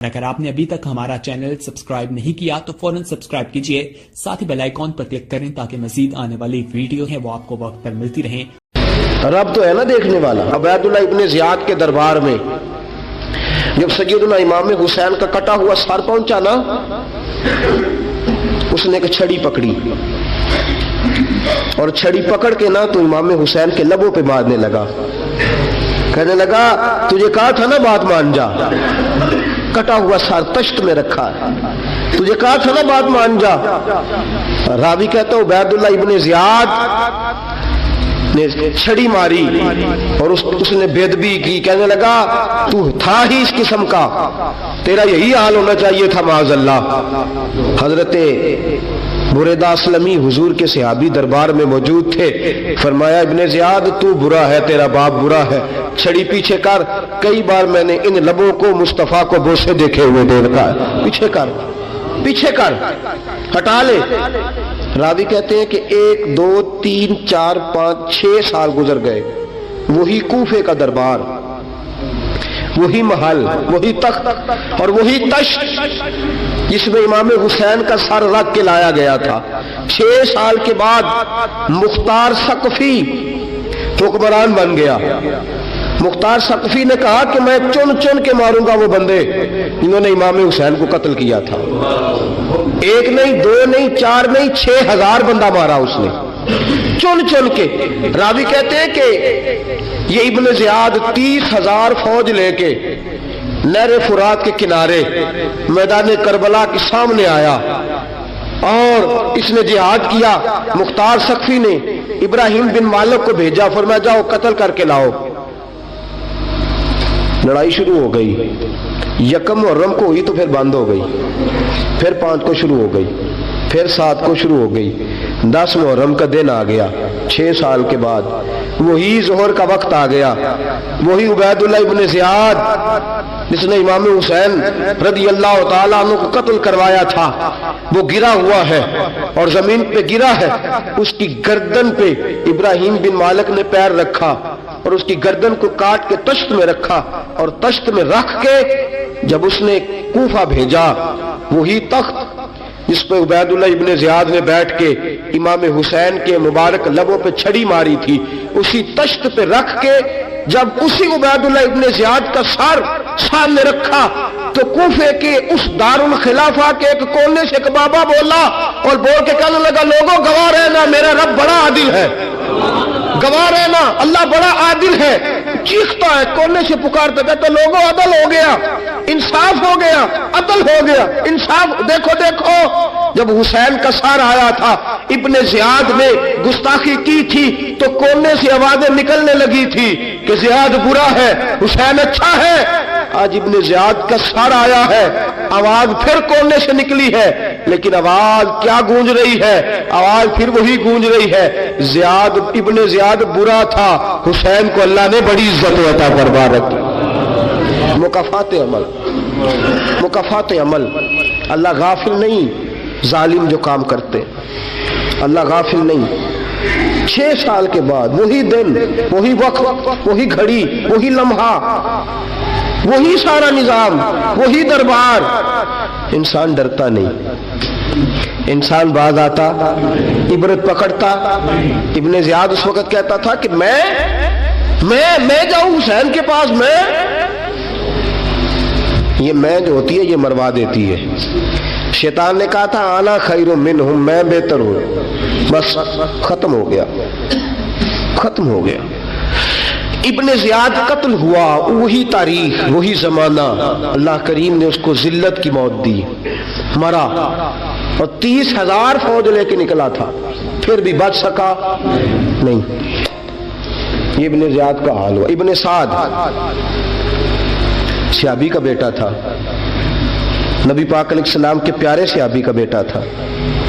अगर आपने अभी तक हमारा चैनल सब्सक्राइब नहीं किया तो फौरन सब्सक्राइब कीजिए, साथ ही बेल आइकॉन पर क्लिक करें ताकि मजीद आने वाली वीडियो है वो आपको वक्त पर मिलती रहे। रब तो है ना देखने वाला। उबैदुल्लाह इब्ने ज़ियाद के दरबार में जब सैयदना इमाम हुसैन का कटा हुआ सर पहुंचा ना, उसने एक छड़ी पकड़ी और छड़ी पकड़ के ना तो इमाम हुसैन के लबों पे मारने लगा। कहने लगा तुझे कहा था ना बात मान जा, कटा हुआ सर तश्त में रखा है, तुझे कहा था ना बात मान जा। रावी कहता है उबैदुल्लाह इब्ने ज़ियाद ने छड़ी मारी और उसने बेदबी की। कहने लगा तू था ही इस किस्म का, तेरा यही हाल होना चाहिए था माज़अल्लाह। हजरते बुरैदा असलमी हुजूर के सहाबी दरबार में मौजूद थे। फरमाया इब्ने ज़ियाद तू बुरा है, तेरा बाप बुरा है, छड़ी पीछे कर। कई बार मैंने इन लबों को मुस्तफा को बोसे देखे हुए देखा है, पीछे कर, पीछे कर, हटा ले। रावी कहते हैं कि 1 2 3 4 5 6 साल गुजर गए। वही कूफे का दरबार, वही महल, वही तख्त और वही तश्त जिसमें इमाम हुसैन का सर रख के लाया गया था। 6 साल के बाद मुख्तार सकफी हुक्मरान बन गया। मुख्तार सकफी ने कहा कि मैं चुन चुन के मारूंगा वो बंदे जिन्होंने इमाम हुसैन को कत्ल किया था। 1 नहीं 2 नहीं 4 नहीं 6000 बंदा मारा उसने चुन चुन के। रावी कहते हैं कि ये इब्ने ज़ियाद 30,000 फौज लेके नहर फुरात के किनारे मैदान करबला के सामने आया और इसने जिहाद किया। मुख्तार सकफी ने इब्राहिम बिन मालिक को भेजा, फरमाया जाओ कत्ल करके लाओ। लड़ाई शुरू हो गई। यकम मुहर्रम को हुई तो फिर बंद हो गई, फिर 5 को शुरू हो गई, फिर 7 को शुरू हो गई, 10 मुहर्रम का दिन आ गया। 6 साल के बाद वही ज़ोहर का वक्त आ गया। वही उबैदुल्लाह इब्ने ज़ियाद जिसने इमाम हुसैन रज़ियल्लाहु ताला अन्हु को कत्ल करवाया था, वो गिरा हुआ है और जमीन पे गिरा है। उसकी गर्दन पे इब्राहिम बिन मालिक ने पैर रखा और उसकी गर्दन को काट के तश्त में रखा और तश्त में रख के जब उसने कूफा भेजा, वही तख्त जिस पे उबैदुल्लाह इब्ने ज़ियाद ने बैठ के इमाम हुसैन के मुबारक लबों पे छड़ी मारी थी, उसी तश्त पे रख के जब उसी उबैदुल्लाह इब्ने ज़ियाद का सर सामने रखा तो कूफे के उस दारुल खिलाफा के एक कोने से एक बाबा बोला और बोल के कहने लगा लोगों गवाह रहना, मेरा रब बड़ा आदिल है, गवाह रहना, अल्लाह बड़ा आदिल है। चीखता है, कोने से पुकारता, कहता लोगों अदल हो गया, इंसाफ हो गया, अदल हो गया, इंसाफ। देखो देखो जब हुसैन का सर आया था, इब्ने ज़ियाद ने गुस्ताखी की थी तो कोने से आवाजें निकलने लगी थी कि ज़ियाद बुरा है, हुसैन अच्छा है। आज इब्ने ज़ियाद का सर आया है, आवाज फिर कोने से निकली है, लेकिन आवाज क्या गूंज रही है? आवाज फिर वही गूंज रही है, ज़ियाद इब्ने ज़ियाद बुरा था, हुसैन को अल्लाह ने बड़ी इज्जत अता फरमा रखी। मुकाफात अमल, मुकाफात अमल। अल्लाह गाफिल नहीं जालिम जो काम करते, अल्लाह गाफिल नहीं। 6 साल के बाद वही दिन, वही वक्त, वही घड़ी, वही लम्हा, वही सारा निजाम, वही दरबार। इंसान डरता नहीं, इंसान बाज आता, इबरत पकड़ता। इब्ने ज़ियाद उस वक्त कहता था कि मैं जाऊं हुसैन के पास, ये मैं जो होती है ये मरवा देती है। शैतान ने कहा था आना खैरुम मिनहुम, मैं बेहतर हूं। बस खत्म हो गया, खत्म हो गया। इब्ने ज़ियाद कत्ल हुआ, वही तारीख, वही जमाना। अल्लाह करीम ने उसको जिल्लत की मौत दी, मरा और 30,000 फौज लेके निकला था, फिर भी बच सका नहीं। ये इब्ने ज़ियाद का हाल हुआ। इब्ने साद सहाबी का बेटा था, नबी पाक अलैहिस्सलाम के प्यारे सहाबी का बेटा था।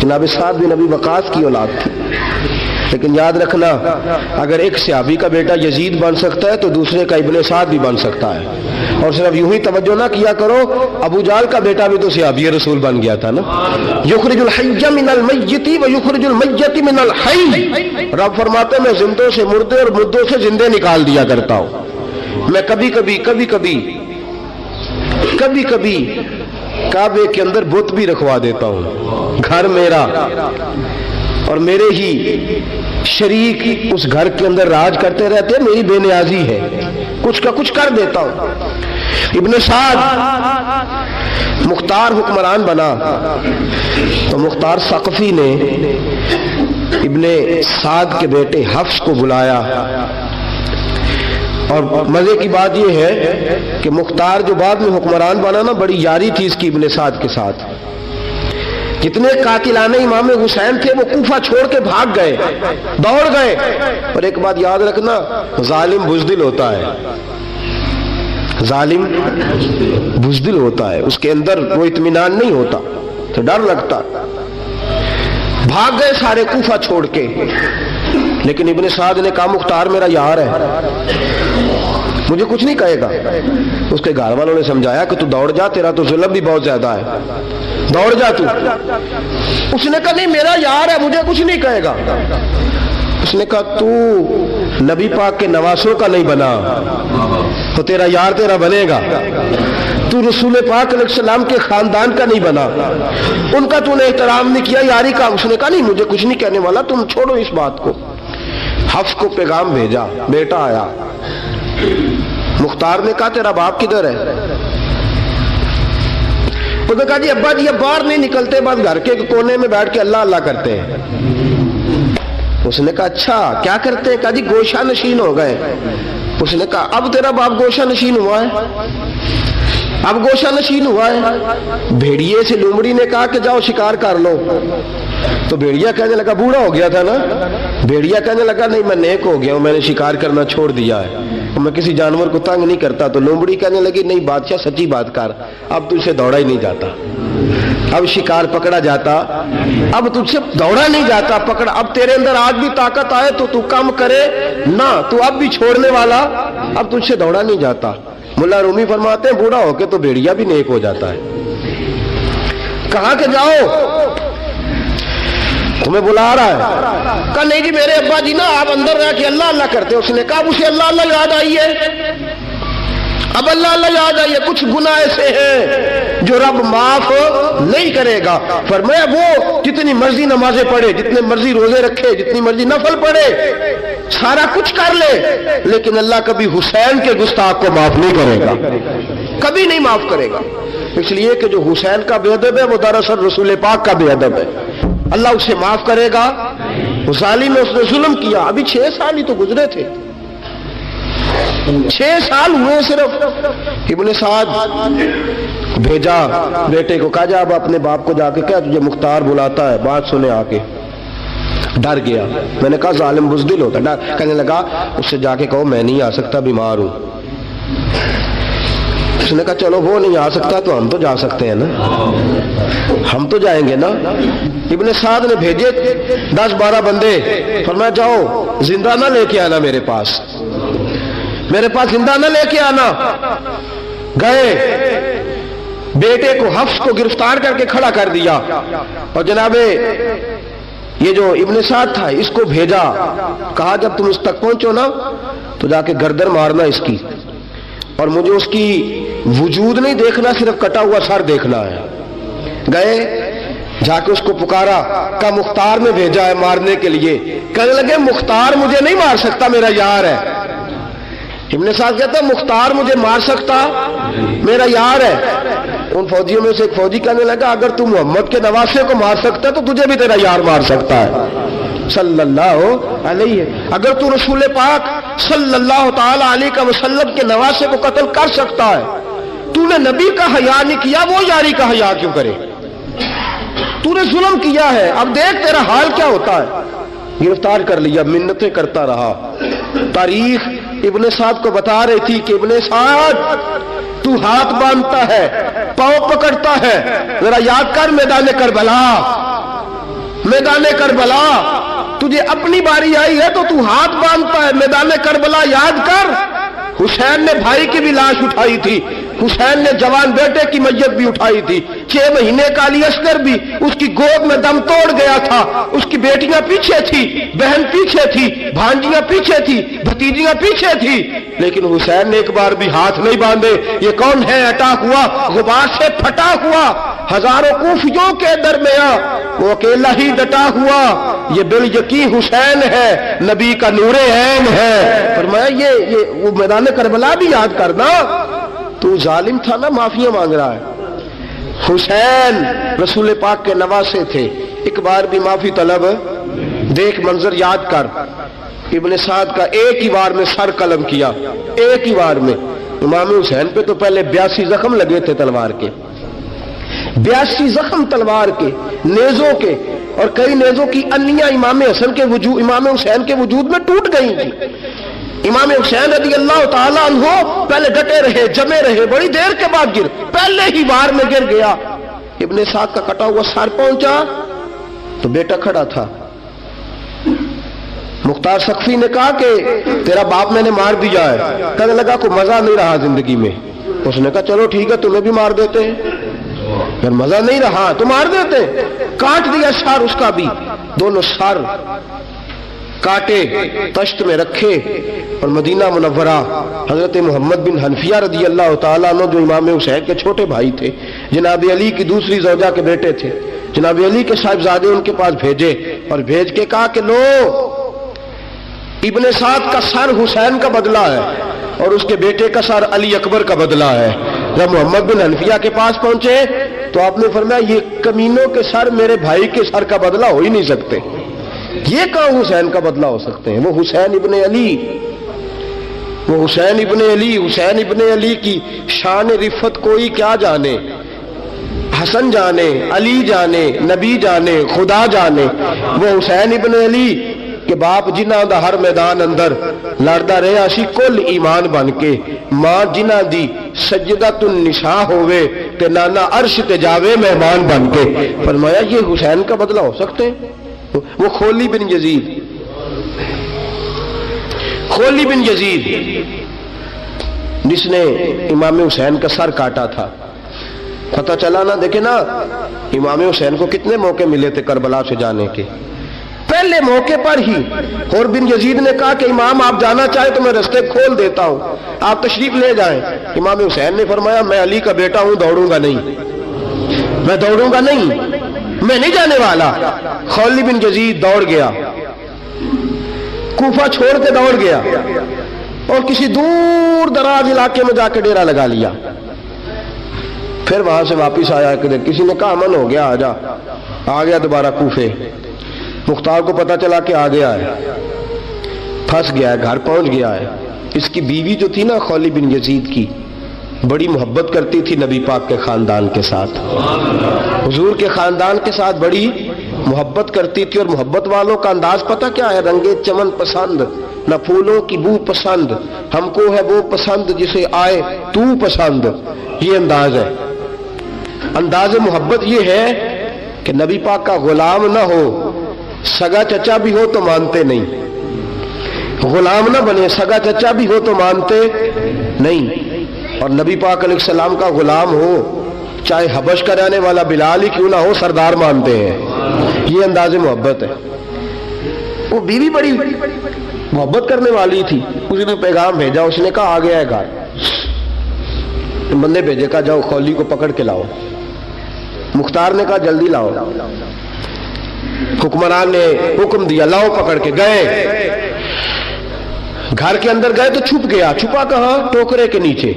जनाब साद बिन नबी वकास की औलाद थी। लेकिन याद रखना, अगर एक सहाबी का बेटा यजीद बन सकता है तो दूसरे का इब्ने साद भी बन सकता है। और सिर्फ यूं ही तवज्जो ना किया करो, अबू जाल का बेटा भी तो सहाबी रसूल बन गया था ना। युखरिजुल हय्य मिनल मय्यति व युखरिजुल मय्यति मिनल हय्य। रब फरमाते मैं जिंदों से मुर्दे और मुर्दों से जिंदे निकाल दिया करता हूं। मैं कभी कभी कभी कभी काबे के अंदर बुत भी रखवा देता हूं। घर मेरा और मेरे ही शरीक उस घर के अंदर राज करते रहते हैं, मेरी बेनियाजी है, कुछ का कुछ कर देता हूं। इब्ने साद मुख्तार हुक्मरान बना तो मुख्तार सक़फ़ी ने इब्ने साद के बेटे हफ्स को बुलाया। और मजे की बात यह है कि मुख्तार जो बाद में हुक्मरान बना ना, बड़ी यारी थी इसकी इब्ने साद के साथ। जितने कातिलाने इमाम हुसैन थे वो कूफा छोड़ के भाग गए, दौड़ गए। और एक बात याद रखना, जालिम बुज़दिल होता है, जालिम बुज़दिल होता है, उसके अंदर वो इत्मीनान नहीं होता, तो डर लगता। भाग गए सारे कूफा छोड़ के। लेकिन इब्ने साद ने कहा मुख्तार मेरा यार है, मुझे कुछ नहीं कहेगा। उसके घर वालों ने समझाया कि तू दौड़ जा, तेरा तो जुल्म भी बहुत ज्यादा है, दौड़ जा तू। उसने कहा नहीं मेरा यार है, मुझे कुछ नहीं कहेगा। उसने कहा तू नबी पाक के नवासों का नहीं बना तो तेरा यार तेरा बनेगा। तू रसूल पाक अलैहिस्सलाम के खानदान का नहीं बना, उनका तूने एहतराम नहीं किया, यारी का। उसने कहा नहीं मुझे कुछ नहीं कहने वाला, तुम छोड़ो इस बात को। हफ्स को पैगाम भेजा, बेटा आया। मुख्तार ने कहा तेरा बाप किधर है? उसने कहा जी अब्बा जी अब बाहर नहीं निकलते, बस घर के कोने में बैठ के अल्लाह अल्लाह करते हैं। उसने कहा अच्छा क्या करते हैं? कहा जी गोशा नशीन हो गए। उसने कहा अब तेरा बाप गोशा नशीन हुआ है? अब गोशा नशीन हुआ है। भेड़िए से लोमड़ी ने कहा कि जाओ शिकार कर लो, तो भेड़िया कहने लगा बूढ़ा हो गया था ना। भेड़िया कहने लगा नहीं मैं नेक हो गया हूं, मैंने शिकार करना छोड़ दिया है, मैं किसी जानवर को तंग नहीं करता। तो लोमड़ी कहने लगी नहीं बादशाह सच्ची बात कर, अब तुझसे दौड़ा ही नहीं जाता, अब शिकार पकड़ा जाता, अब तुझसे दौड़ा नहीं जाता, पकड़ा। अब तेरे अंदर आज भी ताकत आए तो तू कम करे ना, तू अब भी छोड़ने वाला, अब तुझसे दौड़ा नहीं जाता। मुल्ला रूमी फरमाते हैं बूढ़ा होके तो भेड़िया भी नेक हो जाता है। कहां के जाओ, तुम्हें बुला रहा है। कहा नहीं जी मेरे अब्बा जी ना आप अंदर रह के अल्लाह अल्लाह करते। उसने कहा उसे अल्लाह अल्लाह याद आई है, अब अल्लाह अल्लाह याद आई है, कुछ गुनाह ऐसे हैं जो रब माफ नहीं करेगा। फरमाया वो जितनी मर्जी नमाजें पढ़े, जितने मर्जी रोजे रखे, जितनी मर्जी नफल पढ़े, सारा कुछ कर ले, लेकिन अल्लाह कभी हुसैन के गुस्ताख को माफ नहीं करेगा, कभी नहीं माफ करेगा। इसलिए कि जो हुसैन का बेअदब है वो दरअसल रसूल पाक का बेअदब है। अल्लाह उसे माफ करेगा। वो जालिम है, उसने जुल्म किया। अभी 6 साल ही तो गुजरे थे, 6 साल हुए सिर्फ। इब्ने साद भेजा बेटे को, कहा जा अब अपने बाप को जाके क्या तुझे मुख्तार बुलाता है, बात सुने आके। डर गया। मैंने कहा जालिम बुज़दिल होता। डर कहने लगा उससे जाके कहो मैं नहीं आ सकता, बीमार हूं। उसने कहा चलो वो नहीं आ सकता तो हम तो जा सकते हैं ना, हम तो जाएंगे ना। इब्ने साद ने भेजे 10-12 बंदे, फरमाया जाओ जिंदा ना लेके आना मेरे पास, मेरे पास जिंदा ना लेके आना। गए, बेटे को हफ्स को गिरफ्तार करके खड़ा कर दिया और जनाबे ये जो इब्ने साद था इसको भेजा। कहा जब तुम इस तक पहुंचो ना तो जाके गर्दन मारना इसकी, और मुझे उसकी वजूद नहीं देखना, सिर्फ कटा हुआ सर देखना है। गए, जाके उसको पुकारा, का मुख्तार ने भेजा है मारने के लिए। कहने लगे मुख्तार मुझे नहीं मार सकता, मेरा यार है। इब्ने साद कहता है मुख्तार मुझे मार सकता, मेरा यार है। उन फौजियों में से एक फौजी कहने लगा अगर तू मोहम्मद के नवासे को मार सकता है तो तुझे भी तेरा यार मार सकता है सल्लल्लाहु अलैहि। अगर तू रसूल पाक सल्लल्लाहु ताला अलैहि वसल्लम के नवासे को कत्ल कर सकता है, तूने नबी का हया नहीं किया, वो यारी का हया क्यों करे? तूने जुल्म किया है, अब देख तेरा हाल क्या होता है। गिरफ्तार कर लिया, मिन्नतें करता रहा। तारीख इब्ने साद को बता रही थी कि इब्ने साद तू हाथ बांधता है, पांव पकड़ता है, जरा याद कर मैदान करबला, मैदान करबला तुझे अपनी बारी आई है तो तू हाथ बांधता है, मैदान करबला याद कर। हुसैन ने भाई की भी लाश उठाई थी, حسین نے جوان بیٹے کی میت بھی اٹھائی تھی، 6 مہینے کا علی اصغر بھی اس کی گود میں دم توڑ گیا تھا، اس کی بیٹیاں پیچھے تھی، بہن پیچھے تھی، بھانجیاں پیچھے تھی، بھتیجیاں پیچھے تھی، لیکن حسین نے ایک بار بھی ہاتھ نہیں باندھے۔ یہ کون ہے؟ اٹا ہوا، غبار سے پھٹا ہوا، ہزاروں کوفیوں کے درمیان وہ اکیلا ہی ڈٹا ہوا، یہ بال یقین حسین ہے، نبی کا نور عین ہے۔ فرمایا یہ وہ میدان کربلا بھی یاد کرنا، تو ظالم تھا نا، معافیاں مانگ رہا ہے۔ حسین رسول پاک کے نواسے تھے، ایک بار بھی معافی طلب، دیکھ منظر یاد کر، ابن سعد کا ایک ہی بار میں سر قلم کیا، ایک ہی بار میں۔ امام حسین پہ تو پہلے 82 زخم لگے تھے تلوار کے، 82 زخم تلوار کے، نیزوں کے، اور کئی نیزوں کی انیاں امام حسین کے وجود میں ٹوٹ گئی تھی۔ امام حسین رضی اللہ تعالیٰ عنہ پہلے ڈٹے رہے، جمے رہے، بڑی دیر کے بعد پہلے ہی بار میں گر گیا۔ ابن سعد کا کٹا ہوا سر پہنچا تو بیٹا کھڑا تھا۔ مختار سقفی نے کہا کہ تیرا باپ میں نے مار دیا ہے۔ کہنے لگا کوئی مزہ نہیں رہا زندگی میں۔ اس نے کہا چلو ٹھیک ہے، تمہیں بھی مار دیتے ہیں، اگر مزہ نہیں رہا تو مار دیتے۔ کاٹ دیا سر اس کا بھی، دونوں سر کاٹے، تشت میں رکھے، اور مدینہ منورہ حضرت محمد بن حنفیہ رضی اللہ تعالیٰ عنہ جو امام حسین کے چھوٹے بھائی تھے، جناب علی کی دوسری زوجہ کے بیٹے تھے، جناب علی کے صاحبزادے ان کے پاس بھیجے، اور بھیج کے کہا کہ لو ابن سعد کا سر حسین کا بدلہ ہے اور اس کے بیٹے کا سر علی اکبر کا بدلہ ہے۔ جب محمد بن حنفیہ کے پاس پہنچے تو آپ نے فرمایا یہ کمینوں کے سر میرے بھائی کے سر کا بدلہ ہو ہی نہیں سکتے، یہ کہاں حسین کا بدلہ ہو سکتے ہیں؟ وہ حسین ابن علی، وہ حسین ابن علی، حسین ابن علی کی شان رفت کوئی کیا جانے، حسن جانے، علی جانے، نبی جانے، خدا جانے۔ وہ حسین ابن علی کہ باپ جنہ دا ہر میدان اندر لڑدا رہا سی کل ایمان بن کے، ماں جنہ دی سجدۃ النساء ہوئے تے نانا عرش تے جاوے مہمان بن کے۔ فرمایا یہ حسین کا بدلہ ہو سکتے ہیں؟ وہ خولی بن یزید، خولی بن یزید جس نے امام حسین کا سر کاٹا تھا، پتہ چلا نا، دیکھیں نا امام حسین کو کتنے موقع ملے تھے کربلا سے جانے کے۔ پہلے موقع پر ہی اور بن یزید نے کہا کہ امام آپ جانا چاہیں تو میں رستے کھول دیتا ہوں، آپ تشریف لے جائیں۔ امام حسین نے فرمایا میں علی کا بیٹا ہوں، دوڑوں گا نہیں، میں دوڑوں گا نہیں، میں نہیں جانے والا۔ خولی بن یزید دوڑ گیا، کوفہ چھوڑ کے دوڑ گیا اور کسی دور دراز علاقے میں جا کے ڈیرا لگا لیا۔ پھر وہاں سے واپس آیا، کسی نے کہا امن ہو گیا، آجا، آ گیا دوبارہ کوفے۔ مختار کو پتا چلا کہ آ گیا ہے، پھنس گیا ہے، گھر پہنچ گیا ہے۔ اس کی بیوی جو تھی نا خولی بن یزید کی، بڑی محبت کرتی تھی نبی پاک کے خاندان کے ساتھ، حضور کے خاندان کے ساتھ بڑی محبت کرتی تھی، اور محبت والوں کا انداز پتہ کیا ہے؟ رنگے چمن پسند، نہ پھولوں کی بو پسند، ہم کو ہے وہ پسند جسے آئے تو پسند۔ یہ انداز ہے، انداز محبت یہ ہے کہ نبی پاک کا غلام نہ ہو، سگا چچا بھی ہو تو مانتے نہیں، غلام نہ بنے، سگا چچا بھی ہو تو مانتے نہیں، اور نبی پاک علیہ السلام کا غلام ہو، چاہے حبش کا رہنے والا بلال ہی کیوں نہ ہو، سردار مانتے ہیں۔ یہ انداز محبت ہے۔ وہ بیوی بڑی محبت کرنے والی تھی، اس نے پیغام بھیجا، اس نے کہا آ گیا ہے گھر، بندے بھیجے، کہا جاؤ خولی کو پکڑ کے لاؤ۔ مختار نے کہا جلدی لاؤ، حکمران نے حکم دیا، لاؤ پکڑ کے۔ گئے گھر کے اندر گئے تو چھپ گیا۔ چھپا کہاں؟ ٹوکرے کے نیچے۔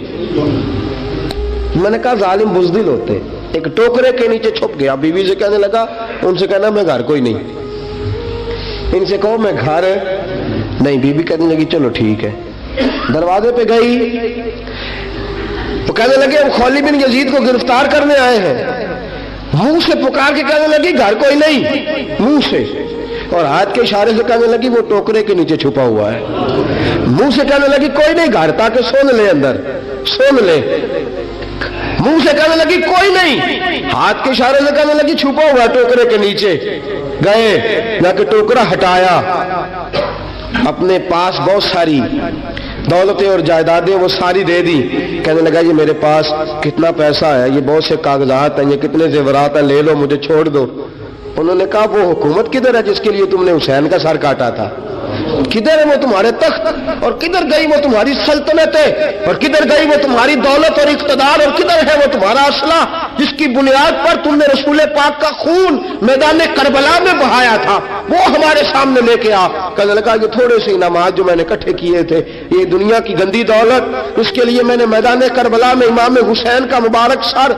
میں نے کہا ظالم بزدل ہوتے، ایک ٹوکرے کے نیچے چھپ گیا۔ بیوی سے کہنے لگا، ان سے کہنا میں گھر کوئی نہیں، ان سے کہو میں گھر نہیں۔ بیوی کہنے لگی چلو ٹھیک ہے۔ دروازے پہ گئی، وہ کہنے لگے ہم خولی بن یزید کو گرفتار کرنے آئے ہیں۔ منہ سے پکار کے کہنے لگی گھر کوئی نہیں، منہ سے، اور ہاتھ کے اشارے سے کہنے لگی وہ ٹوکرے کے نیچے چھپا ہوا ہے۔ منہ سے کہنے لگی کوئی نہیں گھر، تاکہ سن لے، اندر سن لے۔ منہ سے کہنے لگی کوئی نہیں، ہاتھ کے اشارے سے کہنے لگی چھپا ہوا ہے ٹوکرے کے نیچے۔ گئے، جا کے ٹوکرا ہٹایا، اپنے پاس بہت ساری दौलतें और जायदादें वो सारी दे दी। कहने लगा ये मेरे पास कितना पैसा है, ये बहुत से कागजात हैं, ये कितने जेवरात हैं, ले लो, मुझे छोड़ दो। उन्होंने कहा वो हुकूमत किधर है जिसके लिए तुमने हुसैन का सर काटा था? किधर है वो तुम्हारे तख्त, और किधर गई वो तुम्हारी सल्तनतें, और किधर गई वो तुम्हारी दौलत और इक़्तिदार, और किधर है वो तुम्हारा असला जिसकी बुनियाद पर तुमने रसूल पाक का खून मैदान करबला में बहाया था, वो हमारे सामने लेके आ। कहने लगा ये थोड़े से इनामात जो मैंने इकट्ठे किए थे, ये दुनिया की गंदी दौलत, इसके लिए मैंने मैदान करबला में इमाम हुसैन का मुबारक सर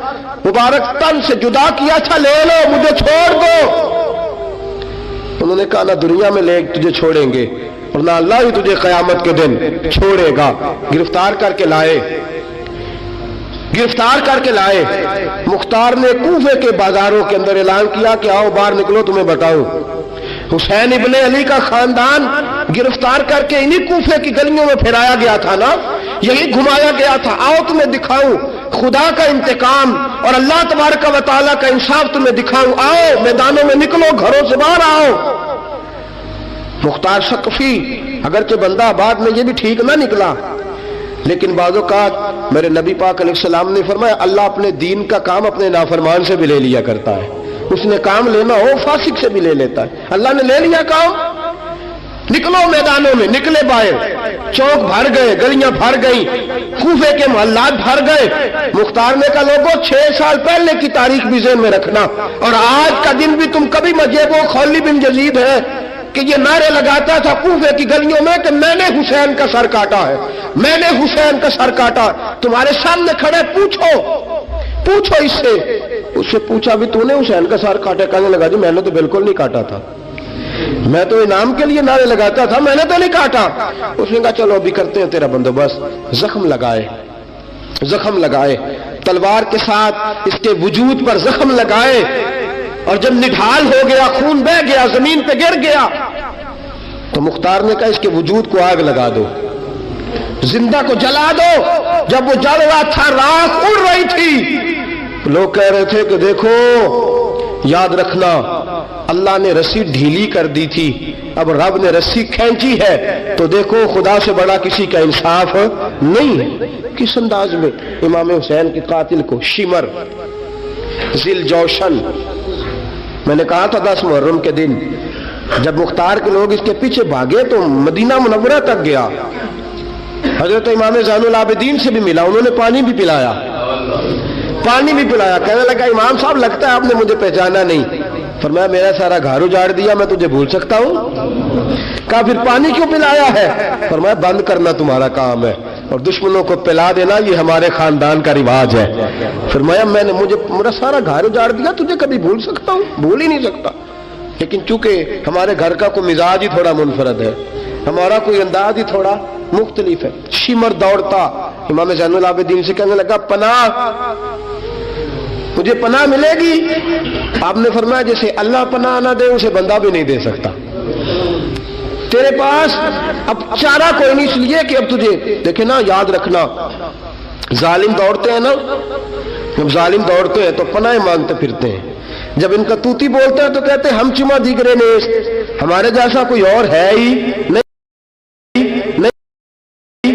मुबारक तन से जुदा किया था, ले लो, मुझे छोड़ दो। उन्होंने कहा ना दुनिया में ले तुझे छोड़ेंगे और ना अल्लाह ही तुझे कयामत के दिन छोड़ेगा। गिरफ्तार करके लाए। मुख्तार ने कूफे के बाजारों के अंदर ऐलान किया कि आओ बाहर निकलो, तुम्हें बताऊं। हुसैन इब्ने अली का खानदान गिरफ्तार करके इन्हीं कूफे की गलियों में फिराया गया था ना, यही घुमाया गया था। आओ तुम्हें दिखाऊं खुदा का इंतकाम और अल्लाह तबारक व तआला का इंसाफ तुम्हें दिखाऊं, आओ मैदानों में निकलो, घरों से बाहर आओ। मुख्तार सकफी अगरचे बंदा बाद में ये भी ठीक ना निकला, लेकिन बाज़-ओ-क़ात मेरे नबी पाक अलैहिस्सलाम ने फरमाया अल्लाह अपने दीन का काम अपने नाफरमान से भी ले लिया करता है। उसने काम लेना हो फासिक से भी ले लेता है। अल्लाह ने ले लिया काम, निकलो मैदानों में। निकले बाहर, चौक भर गए, गलियां भर गई, कूफे के मोहल्लात भर गए। मुख्तार ने कहा लोगों 6 साल पहले की तारीख भी ज़हन में रखना, और आज का दिन भी तुम कभी मजेबो खौली बिन यजीद है कि ये नारे लगाता था कूफे की गलियों में कि मैंने हुसैन का सर काटा है, मैंने हुसैन का सर काटा। तुम्हारे सामने खड़े, पूछो इससे। उससे पूछा भी तूने हुसैन का सर काटा? कहने लगा जी मैंने तो बिल्कुल नहीं काटा था, मैं तो इनाम के लिए नारे लगाता था, मैंने तो नहीं काटा। उसने कहा चलो अभी करते हैं तेरा बंदोबस्त। जख्म लगाए तलवार के साथ, इसके वजूद पर जख्म लगाए, और जब निढाल हो गया, खून बह गया, जमीन पे गिर गया, तो मुख्तार ने कहा इसके वजूद को आग लगा दो, जिंदा को जला दो। जब वो जल रहा था, राख उड़ रही थी, लोग कह रहे थे कि देखो याद रखना अल्लाह ने रस्सी ढीली कर दी थी, अब रब ने रस्सी खींची है, तो देखो खुदा से बड़ा किसी का इंसाफ नहीं है। किस अंदाज में इमाम हुसैन के कातिल को शिमर जिल जौशन, मैंने कहा था 10 मुहर्रम के दिन जब मुख्तार के लोग इसके पीछे भागे तो मदीना मुनव्वरा तक गया, हजरत इमाम ज़ैनुल आबिदीन से भी मिला, उन्होंने पानी भी पिलाया। कहने लगा इमाम साहब लगता है आपने मुझे पहचाना नहीं। फरमाया मेरा सारा घर उजाड़ दिया, मैं तुझे भूल सकता हूँ? कहा फिर पानी क्यों पिलाया है? फरमाया बंद करना तुम्हारा काम है और दुश्मनों को पिला देना ये हमारे खानदान का रिवाज है। फरमाया मेरा सारा घर उजाड़ दिया, तुझे कभी भूल सकता हूँ? भूल ही नहीं सकता। लेकिन चूंकि हमारे घर का कोई मिजाज ही थोड़ा मुनफरद है, हमारा कोई अंदाज ही थोड़ा मुख्तलिफ है। शिमर दौड़ता इमाम ज़ैनुल आबिदीन से कहने लगा पनाह, मुझे पनाह मिलेगी? आपने फरमाया जैसे अल्लाह पनाह ना दे उसे बंदा भी नहीं दे सकता। तेरे पास अब चारा कोई नहीं, इसलिए कि अब तुझे देखे ना, याद रखना जालिम दौड़ते हैं ना, जब जालिम दौड़ते हैं तो पनाह मांगते फिरते हैं, जब इनका तूती बोलता है तो कहते हैं हम चुमा दिगरे ने, हमारे जैसा कोई और है ही नहीं।